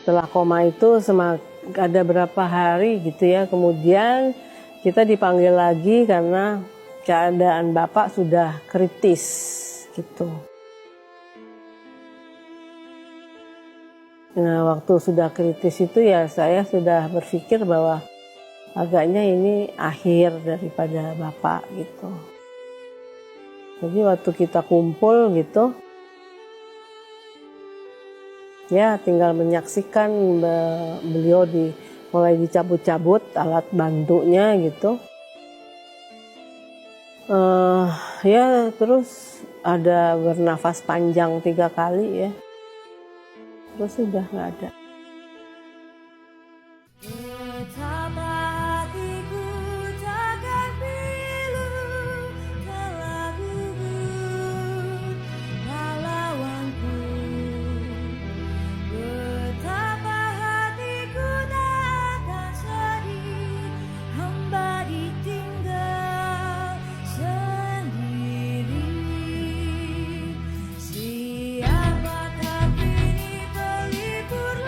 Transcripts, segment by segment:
Setelah koma itu ada berapa hari gitu ya, kemudian kita dipanggil lagi karena keadaan Bapak sudah kritis gitu. Nah, waktu sudah kritis itu ya saya sudah berpikir bahwa agaknya ini akhir daripada Bapak gitu. Jadi waktu kita kumpul gitu, ya tinggal menyaksikan beliau mulai dicabut-cabut alat bantunya gitu. Ya terus ada bernafas panjang 3 kali ya. Terus sudah nggak ada. Siapakah kini pelipur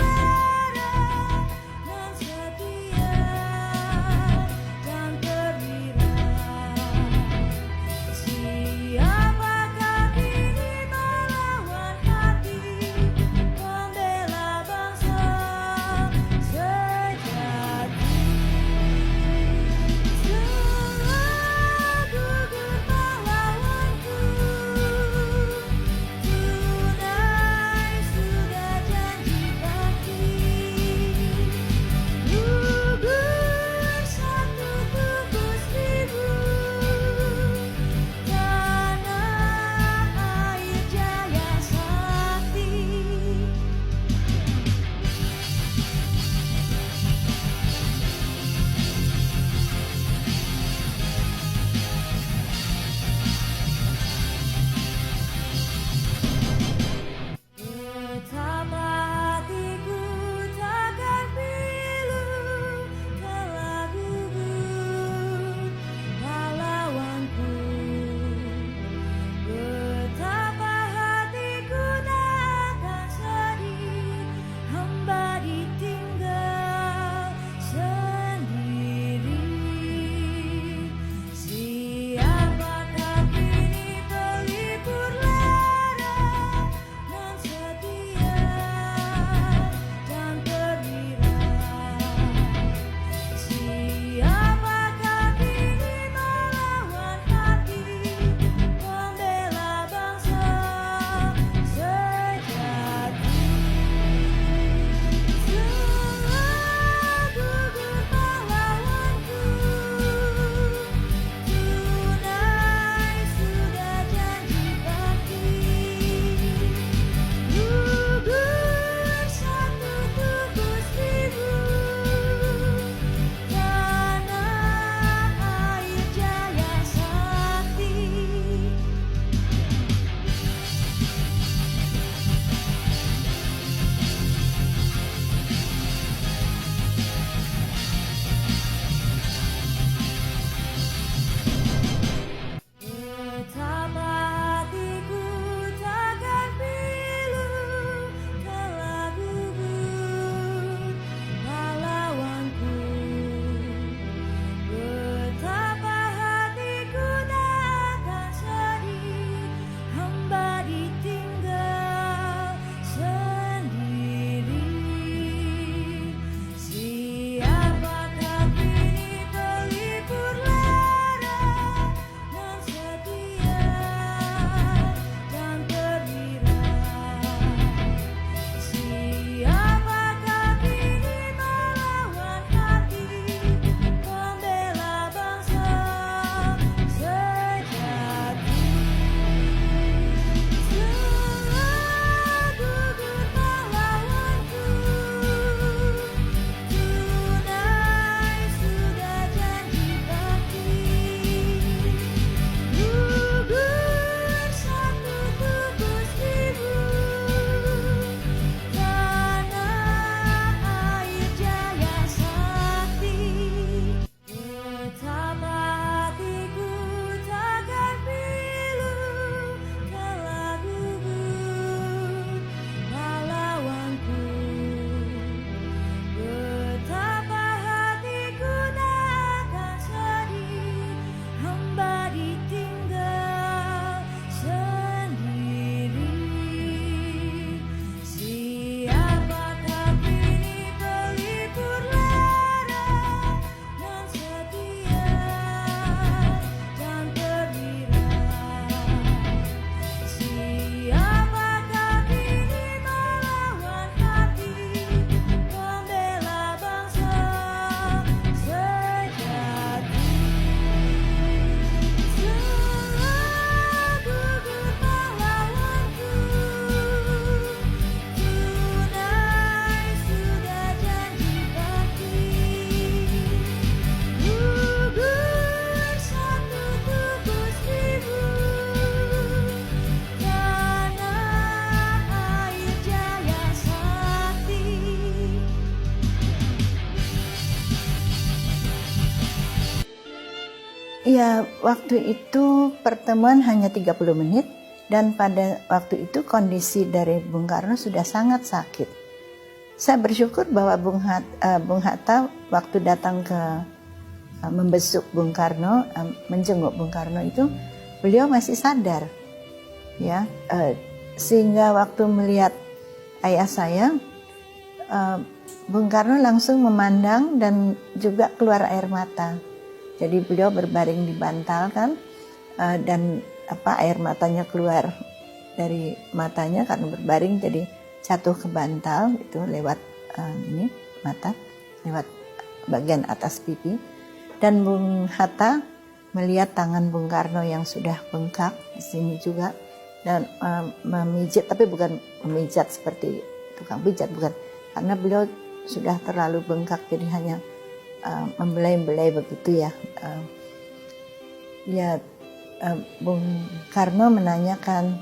Ya, waktu itu pertemuan hanya 30 menit dan pada waktu itu kondisi dari Bung Karno sudah sangat sakit. Saya bersyukur bahwa Bung Hatta waktu datang ke membesuk Bung Karno, menjenguk Bung Karno itu, beliau masih sadar, ya, sehingga waktu melihat ayah saya, Bung Karno langsung memandang dan juga keluar air mata. Jadi beliau berbaring di bantal kan, dan air matanya keluar dari matanya karena berbaring, jadi jatuh ke bantal itu lewat mata, lewat bagian atas pipi. Dan Bung Hatta melihat tangan Bung Karno yang sudah bengkak di sini juga, dan memijat, tapi bukan memijat seperti tukang pijat, bukan, karena beliau sudah terlalu bengkak, jadi hanya membelai-belai begitu ya. Bung Karno menanyakan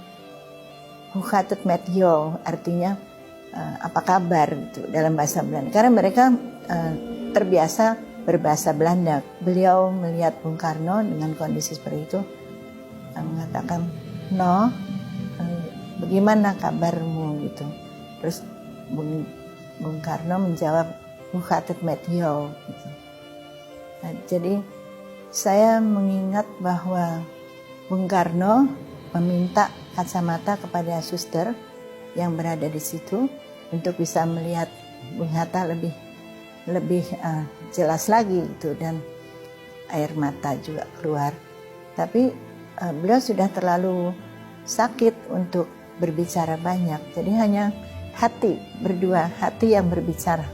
"Hoe gaat het met jou?" artinya apa kabar gitu dalam bahasa Belanda, karena mereka terbiasa berbahasa Belanda. Beliau melihat Bung Karno dengan kondisi seperti itu, mengatakan, "No, bagaimana kabarmu?" gitu. Terus Bung Karno menjawab, "Hoe gaat het met jou?" gitu. Nah, jadi saya mengingat bahwa Bung Karno meminta kacamata kepada suster yang berada di situ untuk bisa melihat Bung Hatta lebih jelas lagi gitu, dan air mata juga keluar. Tapi beliau sudah terlalu sakit untuk berbicara banyak, jadi hanya hati berdua, hati yang berbicara.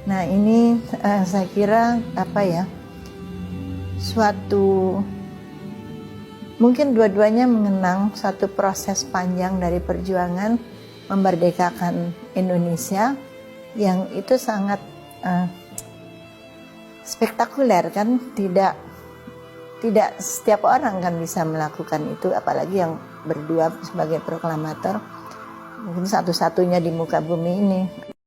Nah ini saya kira suatu, mungkin dua-duanya mengenang suatu proses panjang dari perjuangan memerdekakan Indonesia yang itu sangat spektakuler kan, tidak setiap orang kan bisa melakukan itu, apalagi yang berdua sebagai proklamator, mungkin satu-satunya di muka bumi ini.